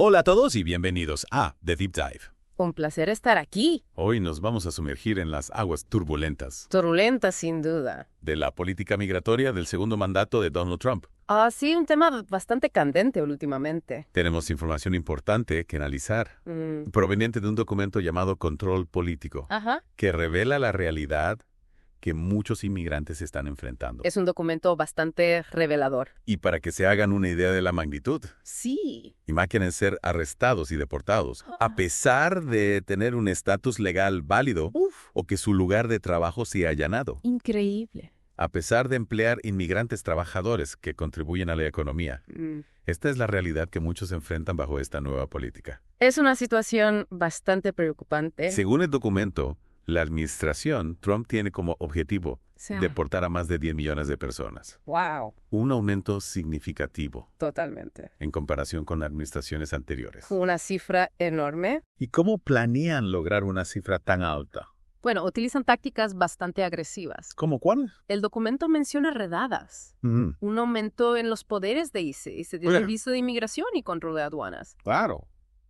Hola a todos y bienvenidos a The Deep Dive. Un placer estar aquí. Hoy nos vamos a sumergir en las aguas turbulentas Turbulenta, sin duda. de la política migratoria del segundo mandato de Donald Trump. Sí, un tema bastante candente últimamente. Tenemos información importante que analizar, proveniente de un documento llamado Control Político, Ajá. que revela la realidad que muchos inmigrantes están enfrentando. Es un documento bastante revelador. Y para que se hagan una idea de la magnitud, Sí. imaginen ser arrestados y deportados, a pesar de tener un estatus legal válido o que su lugar de trabajo sea allanado, Increíble. a pesar de emplear inmigrantes trabajadores que contribuyen a la economía. Esta es la realidad que muchos enfrentan bajo esta nueva política. Es una situación bastante preocupante. Según el documento, la administración Trump tiene como objetivo Sí. deportar a más de 10 millones de personas. Wow. Un aumento significativo Totalmente. en comparación con administraciones anteriores. Una cifra enorme. ¿Y cómo planean lograr una cifra tan alta? Bueno, utilizan tácticas bastante agresivas. ¿Cómo cuáles? El documento menciona redadas, un aumento en los poderes de ICE, de Oye. Servicio de Inmigración y Control de Aduanas, Claro.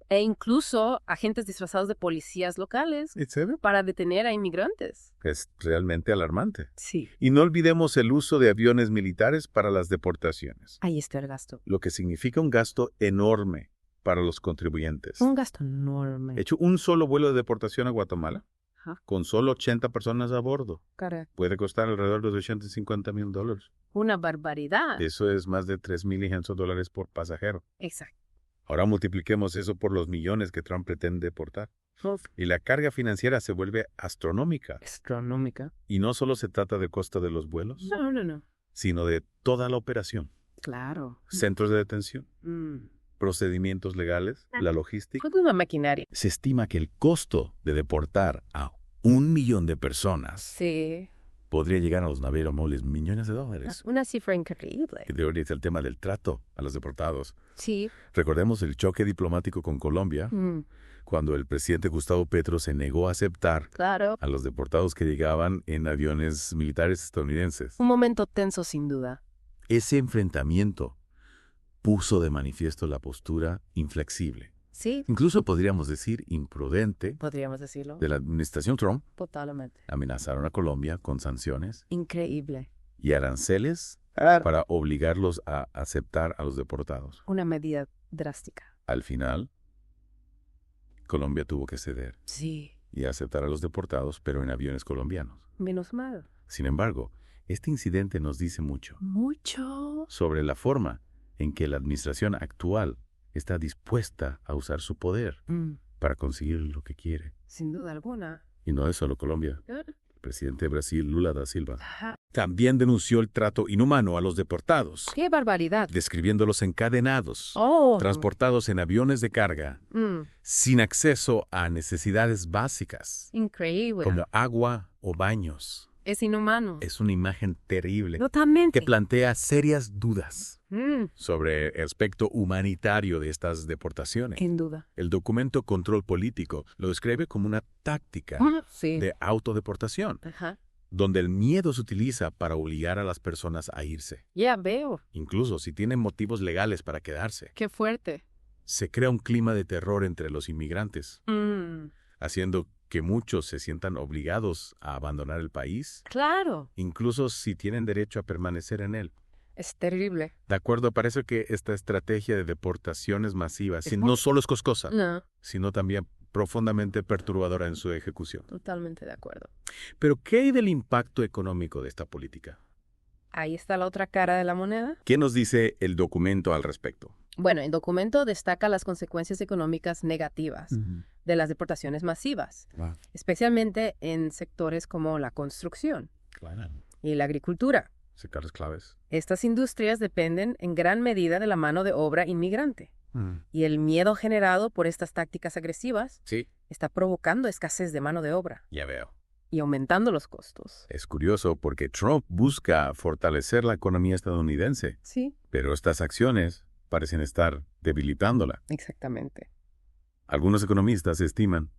e incluso agentes disfrazados de policías locales ¿En serio? para detener a inmigrantes. Es realmente alarmante. Sí. Y no olvidemos el uso de aviones militares para las deportaciones, Ahí está el gasto. lo que significa un gasto enorme para los contribuyentes. Un gasto enorme. He hecho un solo vuelo de deportación a Guatemala, Ajá. con solo 80 personas a bordo. Correcto. Puede costar alrededor de $850,000. Una barbaridad. Eso es más de $3,500 por pasajero. Exacto. Ahora multipliquemos eso por los millones que Trump pretende deportar. Uf. Y la carga financiera se vuelve astronómica. Astronómica. Y no solo se trata del costo de los vuelos, No. sino de toda la operación. Claro. Centros de detención, procedimientos legales, la logística. Toda una maquinaria. Se estima que el costo de deportar a 1 millón de personas Sí. podría llegar a los naveromoles millones de dólares. Una cifra increíble. Que debería ser el tema del trato a los deportados. Sí. Recordemos el choque diplomático con Colombia, cuando el presidente Gustavo Petro se negó a aceptar Claro. a los deportados que llegaban en aviones militares estadounidenses. Un momento tenso, sin duda. Ese enfrentamiento puso de manifiesto la postura inflexible, Sí. incluso podríamos decir imprudente, Podríamos decirlo. de la administración Trump. Totalmente. Amenazaron a Colombia con sanciones Increíble. y aranceles para obligarlos a aceptar a los deportados. Una medida drástica. Al final, Colombia tuvo que ceder Sí. y aceptar a los deportados, pero en aviones colombianos. Menos mal. Sin embargo, este incidente nos dice mucho Mucho. sobre la forma en que la administración actual está dispuesta a usar su poder para conseguir lo que quiere. Sin duda alguna. Y no es solo Colombia. El presidente de Brasil, Lula da Silva, Ajá. también denunció el trato inhumano a los deportados, ¡Qué barbaridad! describiéndolos encadenados, Oh. transportados en aviones de carga, sin acceso a necesidades básicas, Increíble. como agua o baños. Es inhumano. Es una imagen terrible Totalmente. que plantea serias dudas Mm, sobre el aspecto humanitario de estas deportaciones. Sin duda. El documento Control Político lo describe como una táctica Sí. de autodeportación, Ajá. donde el miedo se utiliza para obligar a las personas a irse. Ya veo. Incluso si tienen motivos legales para quedarse. Qué fuerte. Se crea un clima de terror entre los inmigrantes, haciendo que muchos se sientan obligados a abandonar el país, Claro. incluso si tienen derecho a permanecer en él. Es terrible. De acuerdo, parece que esta estrategia de deportaciones masivas no solo es costosa, No. sino también profundamente perturbadora en su ejecución. Totalmente de acuerdo. Pero, ¿qué hay del impacto económico de esta política? Ahí está la otra cara de la moneda. ¿Qué nos dice el documento al respecto? Bueno, el documento destaca las consecuencias económicas negativas de las deportaciones masivas, Wow. especialmente en sectores como la construcción Claro. y la agricultura. Sectores claves. Estas industrias dependen en gran medida de la mano de obra inmigrante. Y el miedo generado por estas tácticas agresivas Sí, está provocando escasez de mano de obra ya veo. y aumentando los costos. Es curioso porque Trump busca fortalecer la economía estadounidense, Sí, pero estas acciones parecen estar debilitándola. exactamente. Algunos economistas estiman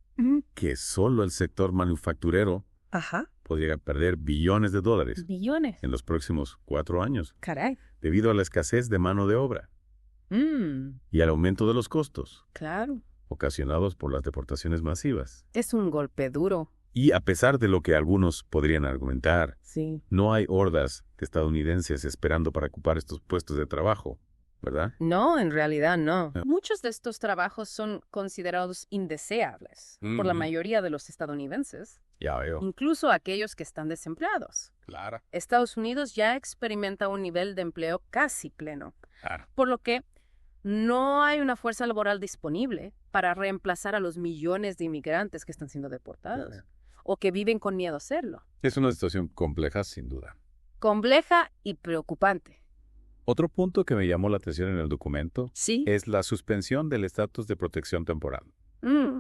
que solo el sector manufacturero Ajá. podría perder billones de dólares Billones. en los próximos 4 años Caray. debido a la escasez de mano de obra. y al aumento de los costos, Claro. ocasionados por las deportaciones masivas. Es un golpe duro. Y a pesar de lo que algunos podrían argumentar, Sí. no hay hordas de estadounidenses esperando para ocupar estos puestos de trabajo, ¿verdad? No, en realidad no. No. Muchos de estos trabajos son considerados indeseables por la Ujú. mayoría de los estadounidenses, Ya veo. incluso aquellos que están desempleados. Claro. Estados Unidos ya experimenta un nivel de empleo casi pleno, Claro. por lo que no hay una fuerza laboral disponible para reemplazar a los millones de inmigrantes que están siendo deportados o que viven con miedo a hacerlo. Es una situación compleja, sin duda. Compleja y preocupante. Otro punto que me llamó la atención en el documento Sí. es la suspensión del estatus de protección temporal,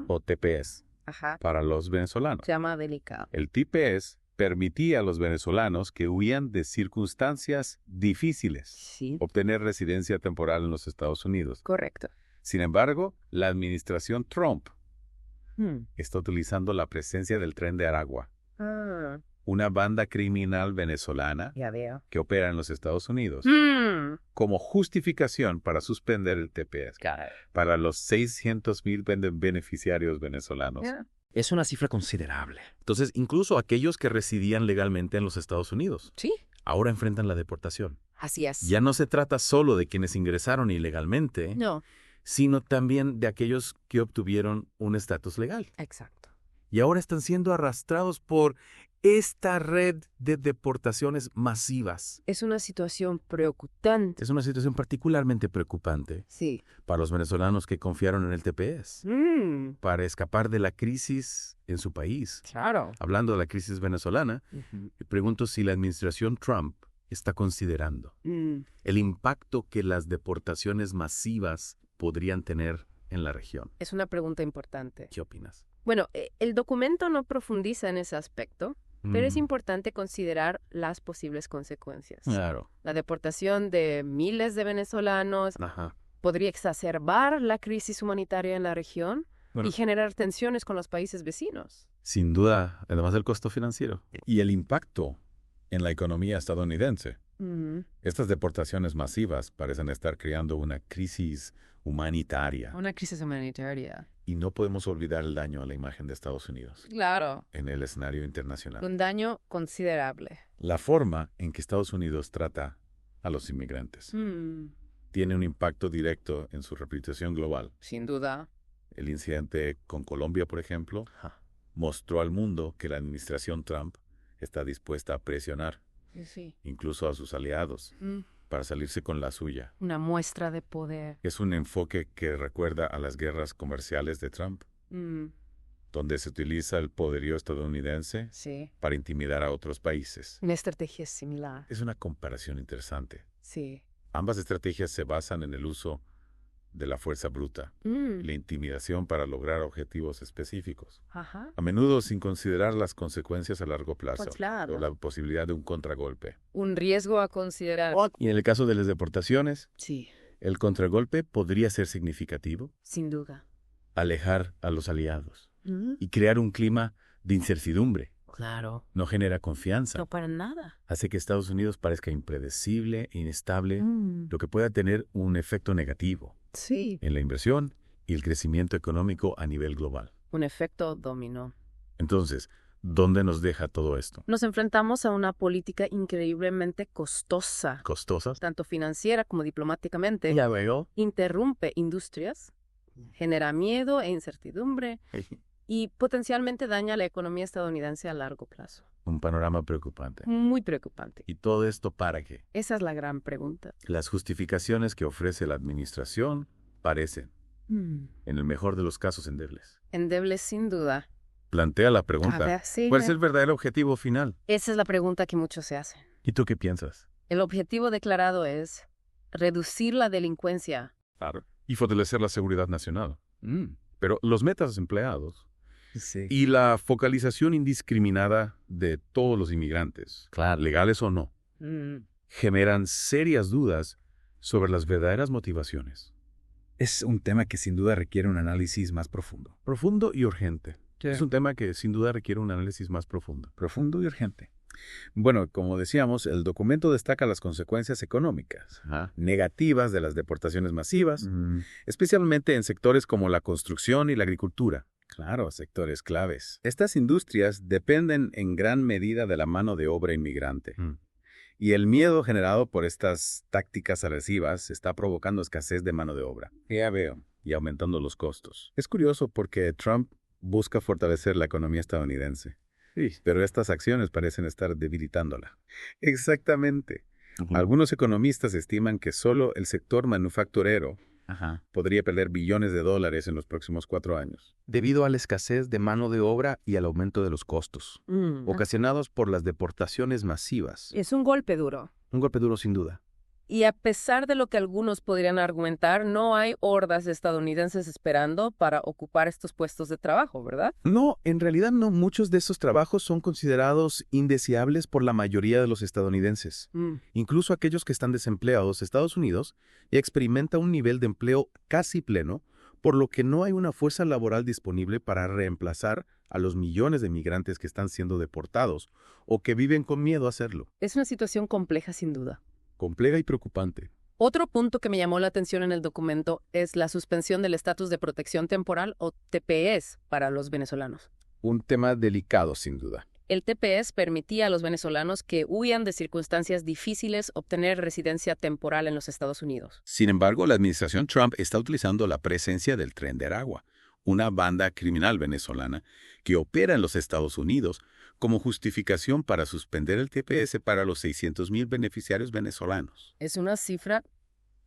o TPS, Ajá. para los venezolanos. Se llama delicado. El TPS permitía a los venezolanos que huían de circunstancias difíciles Sí. obtener residencia temporal en los Estados Unidos. Correcto. Sin embargo, la administración Trump Mm. está utilizando la presencia del Tren de Aragua, Ah, una banda criminal venezolana ya veo. que opera en los Estados Unidos, Mm. como justificación para suspender el TPS para los 600,000 beneficiarios venezolanos. Ya. Es una cifra considerable. Entonces, incluso aquellos que residían legalmente en los Estados Unidos Sí, ahora enfrentan la deportación. así es. Ya no se trata solo de quienes ingresaron ilegalmente, No, sino también de aquellos que obtuvieron un estatus legal. exacto. Y ahora están siendo arrastrados por esta red de deportaciones masivas. Es una situación preocupante. Es una situación particularmente preocupante Sí. para los venezolanos que confiaron en el TPS Mm, para escapar de la crisis en su país. claro. Hablando de la crisis venezolana, me pregunto si la administración Trump está considerando Mm, el impacto que las deportaciones masivas podrían tener en la región. es una pregunta importante. ¿Qué opinas? Bueno, el documento no profundiza en ese aspecto, pero es Mm, importante considerar las posibles consecuencias. Claro. La deportación de miles de venezolanos Ajá. podría exacerbar la crisis humanitaria en la región Bueno. y generar tensiones con los países vecinos. Sin duda, además del costo financiero. Y el impacto en la economía estadounidense. Mm, Estas deportaciones masivas parecen estar creando una crisis humanitaria. Una crisis humanitaria. Y no podemos olvidar el daño a la imagen de Estados Unidos Claro. en el escenario internacional. Un daño considerable. La forma en que Estados Unidos trata a los inmigrantes Mm, tiene un impacto directo en su reputación global. sin duda. El incidente con Colombia, por ejemplo, mostró al mundo que la administración Trump está dispuesta a presionar Sí. incluso a sus aliados Mm, para salirse con la suya. una muestra de poder. Es un enfoque que recuerda a las guerras comerciales de Trump, Mm, donde se utiliza el poderío estadounidense sí. para intimidar a otros países. Una estrategia similar. Es una comparación interesante. Sí. Ambas estrategias se basan en el uso de la fuerza bruta Mm, y la intimidación para lograr objetivos específicos, ajá. a menudo sin considerar las consecuencias a largo plazo Pues claro. o la posibilidad de un contragolpe. Un riesgo a considerar. Y en el caso de las deportaciones, Sí, el contragolpe podría ser significativo, sin duda. alejar a los aliados Mm, y crear un clima de incertidumbre. claro. No genera confianza. No para nada. Hace que Estados Unidos parezca impredecible e inestable, Mm, lo que pueda tener un efecto negativo sí. en la inversión y el crecimiento económico a nivel global. Un efecto dominó. Entonces, ¿dónde nos deja todo esto? Nos enfrentamos a una política increíblemente costosa, ¿Costosas? tanto financiera como diplomáticamente. Ya veo. Interrumpe industrias, genera miedo e incertidumbre y potencialmente daña la economía estadounidense a largo plazo. Un panorama preocupante. Muy preocupante. ¿Y todo esto para qué? Esa es la gran pregunta. Las justificaciones que ofrece la administración parecen, en el mejor de los casos, endebles. Endeble sin duda. Plantea la A pregunta, ver, sí. ¿cuál es el verdadero objetivo final? Esa es la pregunta que muchos se hacen. ¿Y tú qué piensas? El objetivo declarado es reducir la delincuencia. Claro. Y fortalecer la seguridad nacional. Pero los metas empleados Sí. y la focalización indiscriminada de todos los inmigrantes, Claro. legales o no, generan serias dudas sobre las verdaderas motivaciones. Es un tema que sin duda requiere un análisis más profundo. Profundo y urgente. Es un tema que sin duda requiere un análisis más profundo. Profundo y urgente. Bueno, como decíamos, el documento destaca las consecuencias económicas negativas de las deportaciones masivas, especialmente en sectores como la construcción y la agricultura. Claro, sectores claves. Estas industrias dependen en gran medida de la mano de obra inmigrante. Y el miedo generado por estas tácticas agresivas está provocando escasez de mano de obra. Ya veo. Y aumentando los costos. Es curioso porque Trump busca fortalecer la economía estadounidense. Sí, pero estas acciones parecen estar debilitándola. Exactamente. Algunos economistas estiman que solo el sector manufacturero podría perder billones de dólares en los próximos 4 años. Debido a la escasez de mano de obra y al aumento de los costos, ocasionados por las deportaciones masivas. Es un golpe duro. Un golpe duro sin duda. Y a pesar de lo que algunos podrían argumentar, no hay hordas de estadounidenses esperando para ocupar estos puestos de trabajo, ¿verdad? No, en realidad no. Muchos de esos trabajos son considerados indeseables por la mayoría de los estadounidenses. Incluso aquellos que están desempleados, Estados Unidos ya experimenta un nivel de empleo casi pleno, por lo que no hay una fuerza laboral disponible para reemplazar a los millones de migrantes que están siendo deportados o que viven con miedo a hacerlo. Es una situación compleja, sin duda. Compleja y preocupante. Otro punto que me llamó la atención en el documento es la suspensión del estatus de protección temporal o TPS para los venezolanos. Un tema delicado, sin duda. El TPS permitía a los venezolanos que huían de circunstancias difíciles obtener residencia temporal en los Estados Unidos. Sin embargo, la administración Trump está utilizando la presencia del Tren de Aragua, una banda criminal venezolana que opera en los Estados Unidos como justificación para suspender el TPS para los 600,000 beneficiarios venezolanos. Es una cifra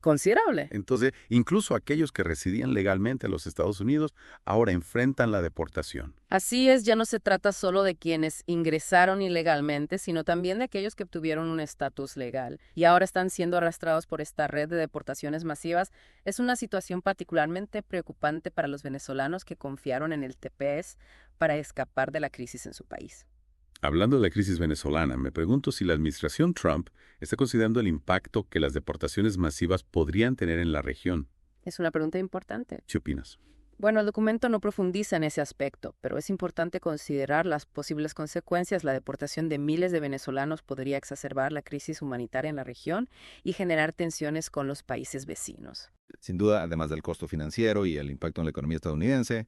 considerable. Entonces, incluso aquellos que residían legalmente en los Estados Unidos ahora enfrentan la deportación. Así es, ya no se trata solo de quienes ingresaron ilegalmente, sino también de aquellos que obtuvieron un estatus legal y ahora están siendo arrastrados por esta red de deportaciones masivas. Es una situación particularmente preocupante para los venezolanos que confiaron en el TPS para escapar de la crisis en su país. Hablando de la crisis venezolana, me pregunto si la administración Trump está considerando el impacto que las deportaciones masivas podrían tener en la región. Es una pregunta importante. ¿Qué opinas? Bueno, el documento no profundiza en ese aspecto, pero es importante considerar las posibles consecuencias. La deportación de miles de venezolanos podría exacerbar la crisis humanitaria en la región y generar tensiones con los países vecinos. Sin duda, además del costo financiero y el impacto en la economía estadounidense,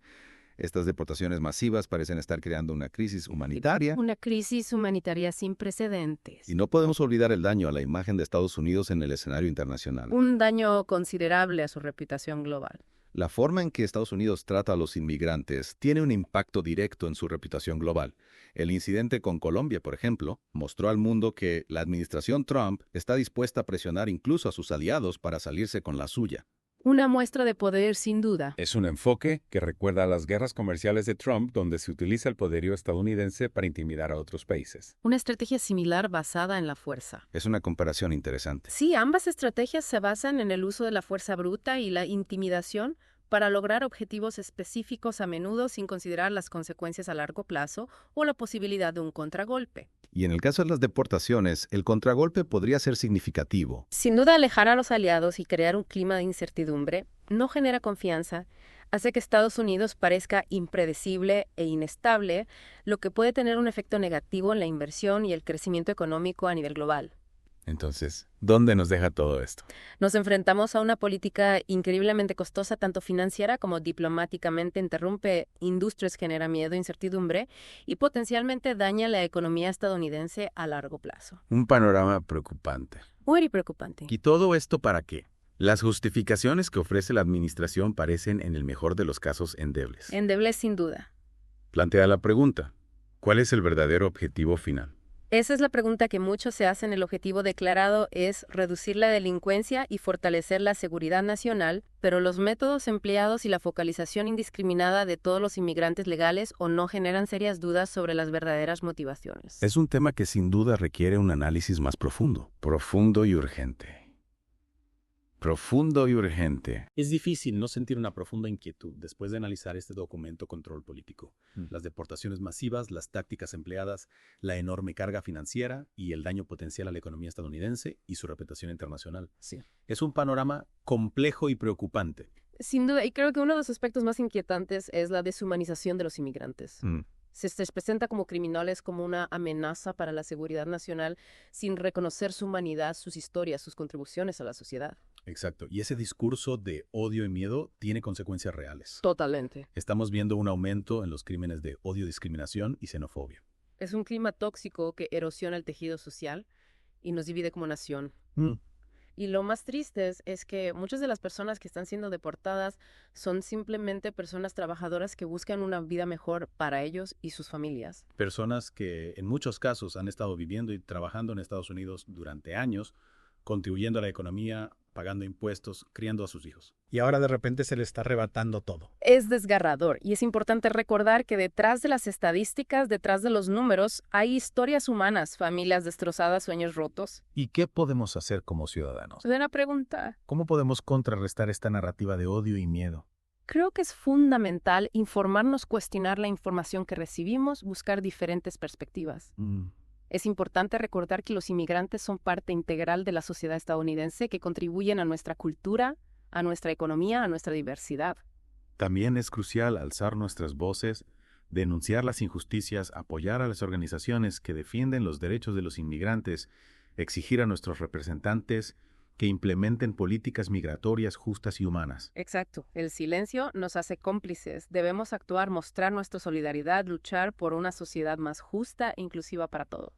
estas deportaciones masivas parecen estar creando una crisis humanitaria. Una crisis humanitaria sin precedentes. Y no podemos olvidar el daño a la imagen de Estados Unidos en el escenario internacional. Un daño considerable a su reputación global. La forma en que Estados Unidos trata a los inmigrantes tiene un impacto directo en su reputación global. El incidente con Colombia, por ejemplo, mostró al mundo que la administración Trump está dispuesta a presionar incluso a sus aliados para salirse con la suya. Una muestra de poder, sin duda. Es un enfoque que recuerda a las guerras comerciales de Trump, donde se utiliza el poderío estadounidense para intimidar a otros países. Una estrategia similar basada en la fuerza. Es una comparación interesante. Sí, ambas estrategias se basan en el uso de la fuerza bruta y la intimidación para lograr objetivos específicos, a menudo sin considerar las consecuencias a largo plazo o la posibilidad de un contragolpe. Y en el caso de las deportaciones, el contragolpe podría ser significativo. Sin duda, alejar a los aliados y crear un clima de incertidumbre no genera confianza, hace que Estados Unidos parezca impredecible e inestable, lo que puede tener un efecto negativo en la inversión y el crecimiento económico a nivel global. Entonces, ¿dónde nos deja todo esto? Nos enfrentamos a una política increíblemente costosa, tanto financiera como diplomáticamente, interrumpe industrias, genera miedo e incertidumbre y potencialmente daña la economía estadounidense a largo plazo. Un panorama preocupante. Muy preocupante. ¿Y todo esto para qué? Las justificaciones que ofrece la administración parecen, en el mejor de los casos, endebles. Endebles sin duda. Plantea la pregunta, ¿cuál es el verdadero objetivo final? Esa es la pregunta que muchos se hacen. El objetivo declarado es reducir la delincuencia y fortalecer la seguridad nacional, pero los métodos empleados y la focalización indiscriminada de todos los inmigrantes legales o no generan serias dudas sobre las verdaderas motivaciones. Es un tema que sin duda requiere un análisis más profundo. Profundo y urgente. Profundo y urgente. Es difícil no sentir una profunda inquietud después de analizar este documento Control Político. Las deportaciones masivas, las tácticas empleadas, la enorme carga financiera y el daño potencial a la economía estadounidense y su reputación internacional. Sí. Es un panorama complejo y preocupante. Sin duda, y creo que uno de los aspectos más inquietantes es la deshumanización de los inmigrantes. Se les presenta como criminales, como una amenaza para la seguridad nacional, sin reconocer su humanidad, sus historias, sus contribuciones a la sociedad. Exacto. Y ese discurso de odio y miedo tiene consecuencias reales. Totalmente. Estamos viendo un aumento en los crímenes de odio, discriminación y xenofobia. Es un clima tóxico que erosiona el tejido social y nos divide como nación. Y lo más triste es que muchas de las personas que están siendo deportadas son simplemente personas trabajadoras que buscan una vida mejor para ellos y sus familias. Personas que en muchos casos han estado viviendo y trabajando en Estados Unidos durante años, contribuyendo a la economía, pagando impuestos, criando a sus hijos. Y ahora de repente se le está arrebatando todo. Es desgarrador y es importante recordar que detrás de las estadísticas, detrás de los números, hay historias humanas, familias destrozadas, sueños rotos. ¿Y qué podemos hacer como ciudadanos? Buena pregunta. ¿Cómo podemos contrarrestar esta narrativa de odio y miedo? Creo que es fundamental informarnos, cuestionar la información que recibimos, buscar diferentes perspectivas. Es importante recordar que los inmigrantes son parte integral de la sociedad estadounidense que contribuyen a nuestra cultura, a nuestra economía, a nuestra diversidad. También es crucial alzar nuestras voces, denunciar las injusticias, apoyar a las organizaciones que defienden los derechos de los inmigrantes, exigir a nuestros representantes que implementen políticas migratorias justas y humanas. Exacto. El silencio nos hace cómplices. Debemos actuar, mostrar nuestra solidaridad, luchar por una sociedad más justa e inclusiva para todos.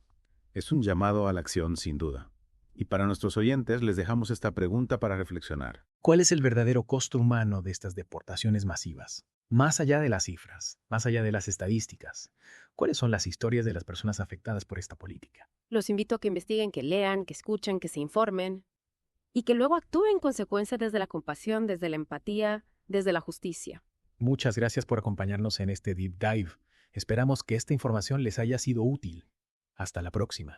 Es un llamado a la acción, sin duda. Y para nuestros oyentes les dejamos esta pregunta para reflexionar. ¿Cuál es el verdadero costo humano de estas deportaciones masivas? Más allá de las cifras, más allá de las estadísticas, ¿cuáles son las historias de las personas afectadas por esta política? Los invito a que investiguen, que lean, que escuchen, que se informen y que luego actúen en consecuencia desde la compasión, desde la empatía, desde la justicia. Muchas gracias por acompañarnos en este Deep Dive. Esperamos que esta información les haya sido útil. Hasta la próxima.